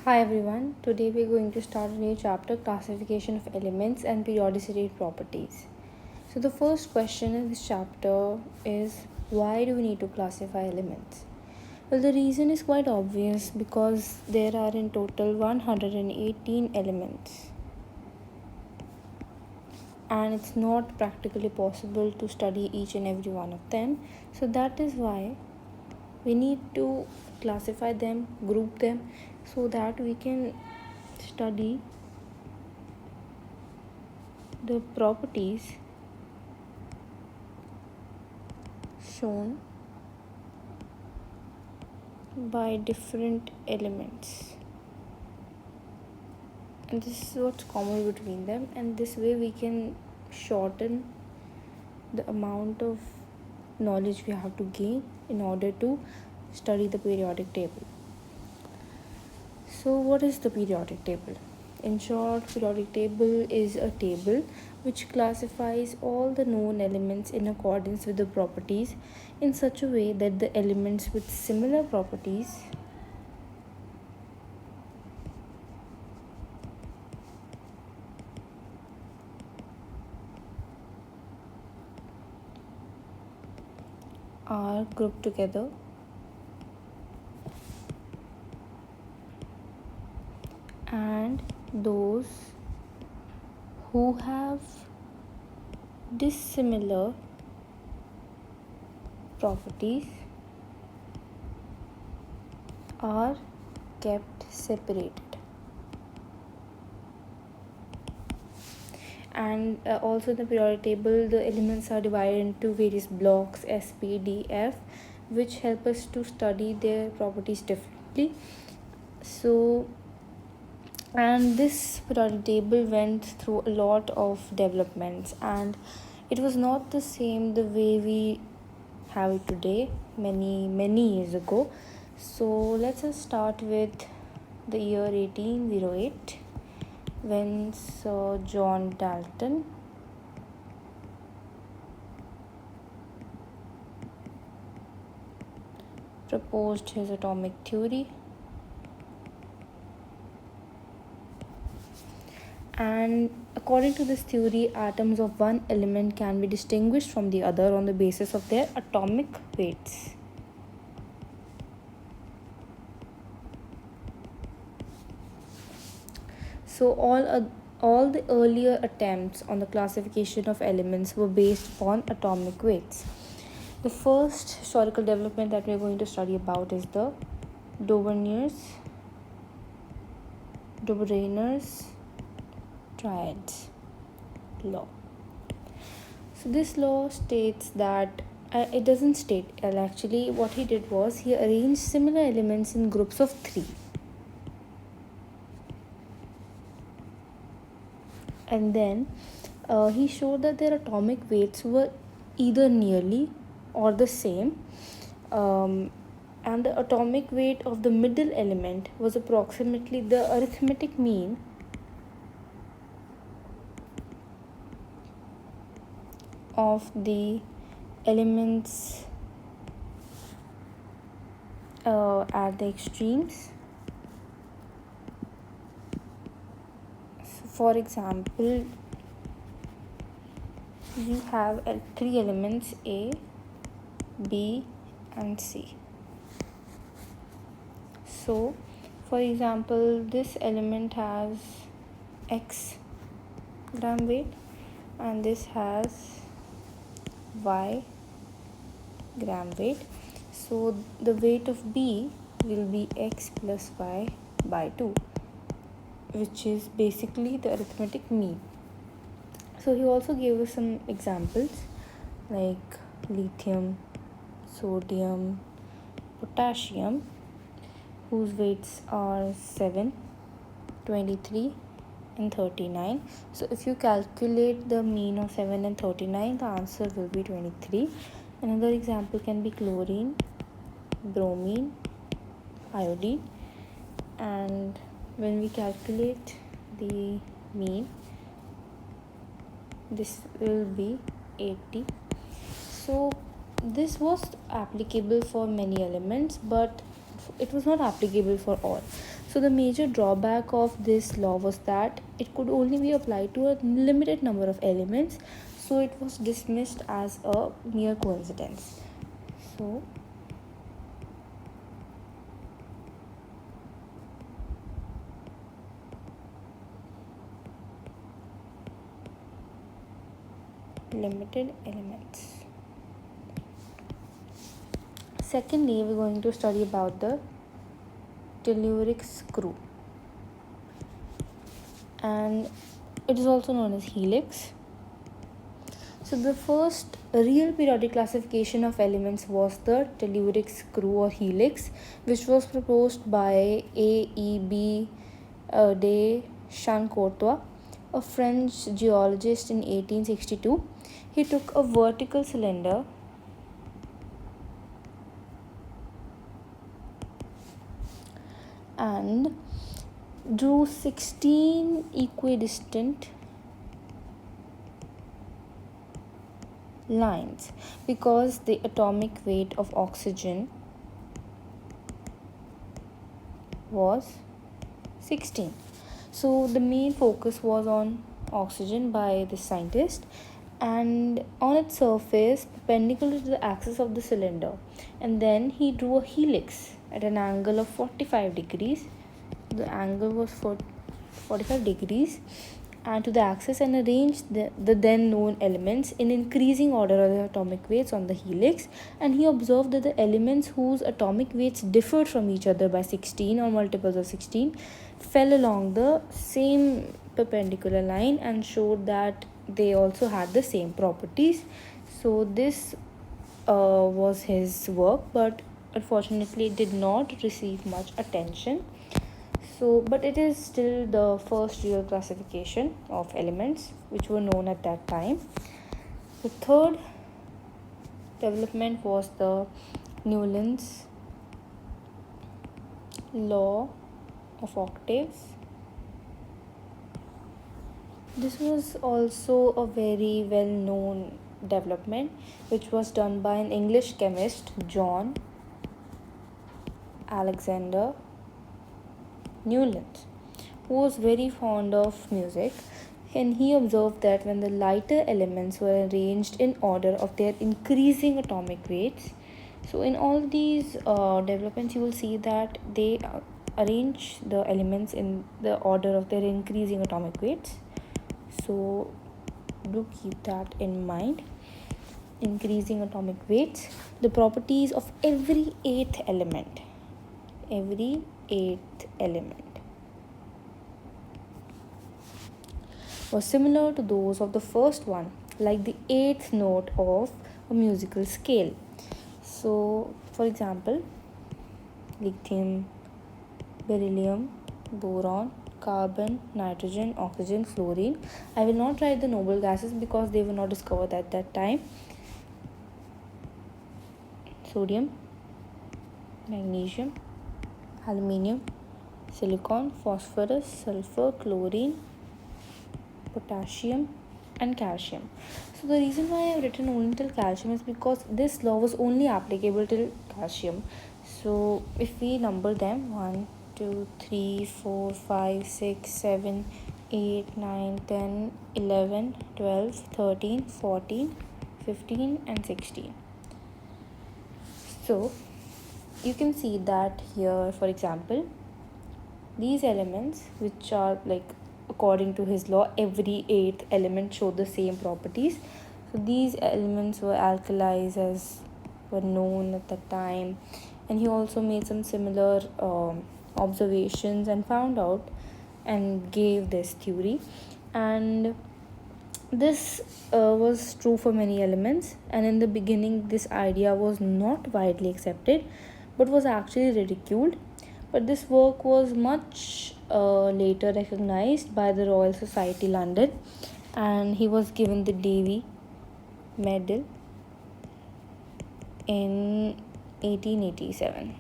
Hi everyone, today we're going to start a new chapter, classification of elements and periodicity properties. So the first question in this chapter is, why do we need to classify elements? Well, the reason is quite obvious because there are in total 118 elements and it's not practically possible to study each and every one of them. So that is why we need to classify them, group them, so that we can study the properties shown by different elements, and this is what's common between them, and this way we can shorten the amount of knowledge we have to gain in order to study the periodic table. So what is the periodic table? In short, periodic table is a table which classifies all the known elements in accordance with the properties in such a way that the elements with similar properties are grouped together and those who have dissimilar properties are kept separated. And also in the periodic table, the elements are divided into various blocks S, P, D, F, which help us to study their properties differently. So, and this periodic table went through a lot of developments, and it was not the same the way we have it today, many years ago. So let's just start with the year 1808, when Sir John Dalton proposed his atomic theory. And according to this theory, atoms of one element can be distinguished from the other on the basis of their atomic weights. So all the earlier attempts on the classification of elements were based upon atomic weights. The first historical development that we're going to study about is the Dobereiner's triads law. So this law states that it doesn't state, actually what he did was he arranged similar elements in groups of 3, and then he showed that their atomic weights were either nearly or the same, and the atomic weight of the middle element was approximately the arithmetic mean of the elements at the extremes. So for example, you have 3 elements A, B and C. So for example, this element has X gram weight and this has Y gram weight. So the weight of B will be X plus Y by 2, which is basically the arithmetic mean. So he also gave us some examples like lithium, sodium, potassium, whose weights are 7, 23 and 39. So if you calculate the mean of 7 and 39, the answer will be 23. Another example can be chlorine, bromine, iodine, and when we calculate the mean, this will be 80. So this was applicable for many elements, but it was not applicable for all. So the major drawback of this law was that it could only be applied to a limited number of elements, so it was dismissed as a mere coincidence. So limited elements. Secondly, we're going to study about the telluric screw, and it is also known as helix. So the first real periodic classification of elements was the telluric screw or helix, which was proposed by A.E.B. de Chancourtois, a French geologist in 1862. He took a vertical cylinder and drew 16 equidistant lines because the atomic weight of oxygen was 16. So the main focus was on oxygen by the scientist, and on its surface perpendicular to the axis of the cylinder, and then he drew a helix at an angle of 45 degrees. The angle was 45 degrees and to the axis, and arranged the then known elements in increasing order of the atomic weights on the helix. And he observed that the elements whose atomic weights differed from each other by 16 or multiples of 16 fell along the same perpendicular line, and showed that they also had the same properties. So this was his work, but unfortunately it did not receive much attention. So, but it is still the first real classification of elements which were known at that time. The third development was the Newland's law of octaves. This was also a very well known development which was done by an English chemist, John Alexander Newland, who was very fond of music, and he observed that when the lighter elements were arranged in order of their increasing atomic weights, so in all these developments you will see that they arrange the elements in the order of their increasing atomic weights. So do keep that in mind. Increasing atomic weights, the properties of every eighth element was similar to those of the first one, like the eighth note of a musical scale. So for example, lithium, beryllium, boron, carbon, nitrogen, oxygen, fluorine. I will not write the noble gases because they were not discovered at that time. Sodium, magnesium, aluminium, silicon, phosphorus, sulfur, chlorine, potassium, and calcium. So the reason why I have written only till calcium is because this law was only applicable till calcium. So if we number them, 1, 2, 3, 4, 5, 6, 7, 8, 9, 10, 11, 12, 13, 14, 15, and 16. So you can see that here, for example, these elements, which are like according to his law, every eighth element showed the same properties. So these elements were alkalis as were known at that time, and he also made some similar observations and found out and gave this theory. And this was true for many elements, and in the beginning this idea was not widely accepted but was actually ridiculed. But this work was much later recognized by the Royal Society London, and he was given the Davy Medal in 1887.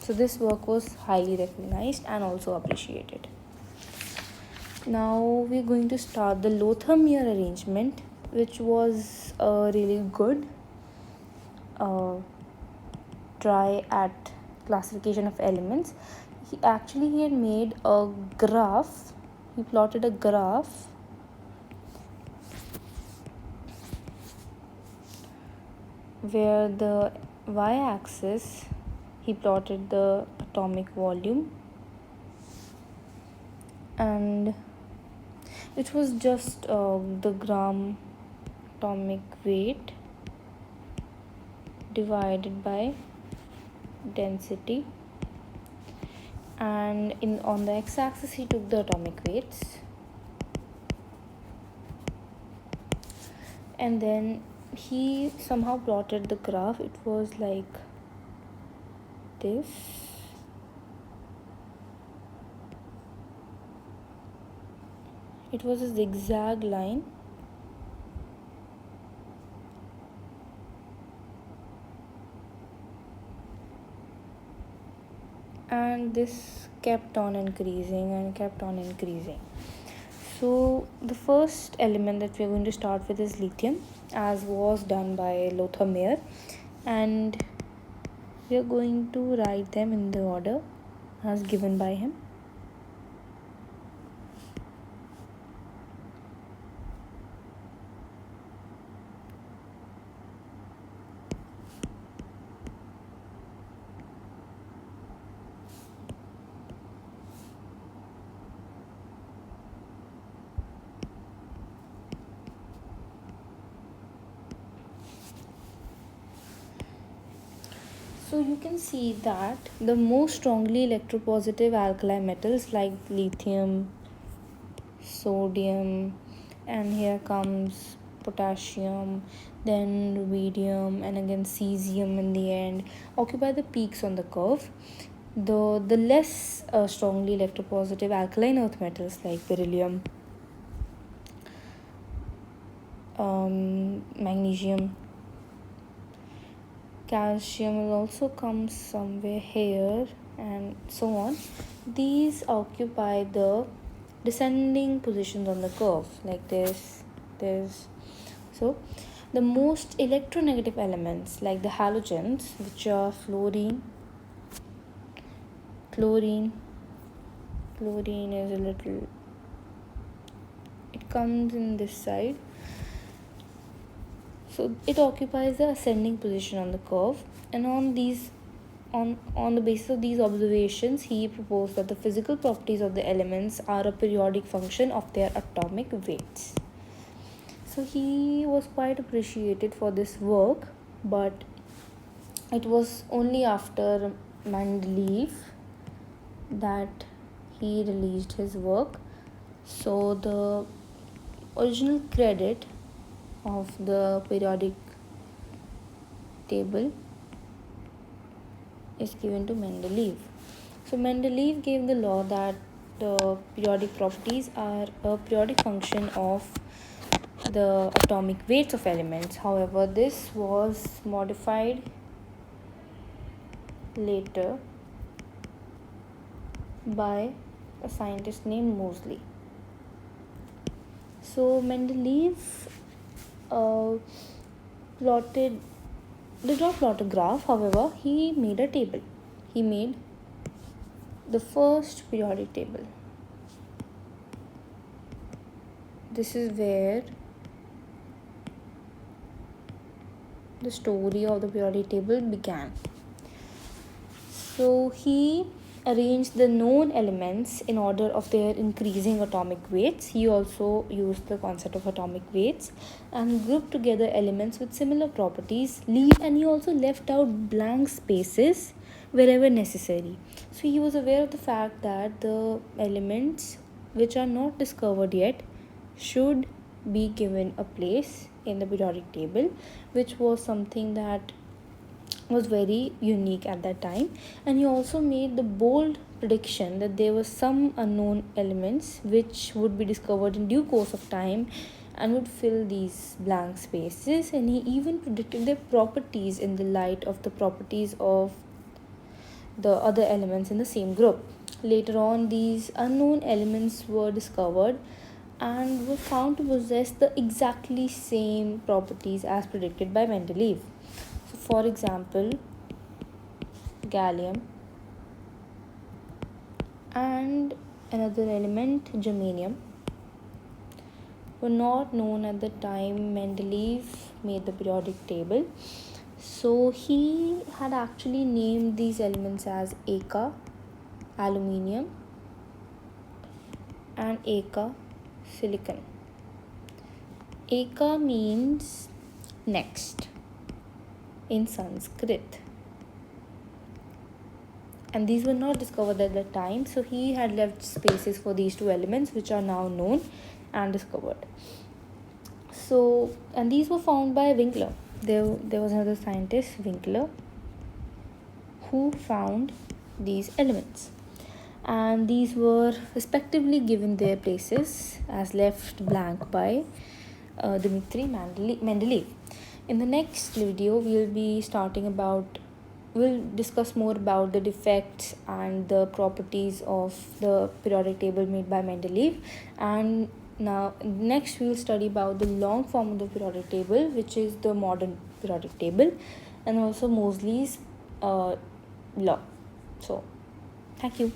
So this work was highly recognized and also appreciated. Now we're going to start the Lothar-Meyer arrangement, which was a really good try at classification of elements. he had made a graph. He plotted a graph where the y-axis he plotted the atomic volume, and it was just the gram atomic weight divided by density, and on the x-axis he took the atomic weights, and then he somehow plotted the graph. It was like this. It was a zigzag line, and this kept on increasing and kept on increasing. So the first element that we're going to start with is lithium, as was done by Lothar Meyer, and we are going to write them in the order as given by him. So you can see that the most strongly electropositive alkali metals like lithium, sodium, and here comes potassium, then rubidium, and again cesium in the end, occupy the peaks on the curve. The less strongly electropositive alkaline earth metals like beryllium, magnesium, calcium will also come somewhere here, and so on. These occupy the descending positions on the curve like this. So the most electronegative elements like the halogens, which are fluorine is a little, it comes in this side. So it occupies the ascending position on the curve, and on the basis of these observations, he proposed that the physical properties of the elements are a periodic function of their atomic weights. So he was quite appreciated for this work, but it was only after Mendeleev that he released his work. So the original credit of the periodic table is given to Mendeleev. So Mendeleev gave the law that the periodic properties are a periodic function of the atomic weights of elements. However, this was modified later by a scientist named Moseley. So Mendeleev did not plot a graph. However, he made a table. He made the first periodic table. This is where the story of the periodic table began. So he arranged the known elements in order of their increasing atomic weights. He also used the concept of atomic weights and grouped together elements with similar properties, and he also left out blank spaces wherever necessary. So he was aware of the fact that the elements which are not discovered yet should be given a place in the periodic table, which was something that was very unique at that time. And he also made the bold prediction that there were some unknown elements which would be discovered in due course of time and would fill these blank spaces, and he even predicted their properties in the light of the properties of the other elements in the same group. Later on, these unknown elements were discovered and were found to possess the exactly same properties as predicted by Mendeleev. So, for example, gallium, and another element, germanium, were not known at the time Mendeleev made the periodic table. So he had actually named these elements as Aka, aluminium, and Aka, silicon. Aka means next in Sanskrit, and these were not discovered at the time, so he had left spaces for these two elements, which are now known and discovered. So, and these were found by Winkler. There was another scientist, Winkler, who found these elements, and these were respectively given their places as left blank by Dmitry Mendeleev. In the next video, we'll discuss more about the defects and the properties of the periodic table made by Mendeleev. And now next we'll study about the long form of the periodic table, which is the modern periodic table, and also Moseley's law. So thank you.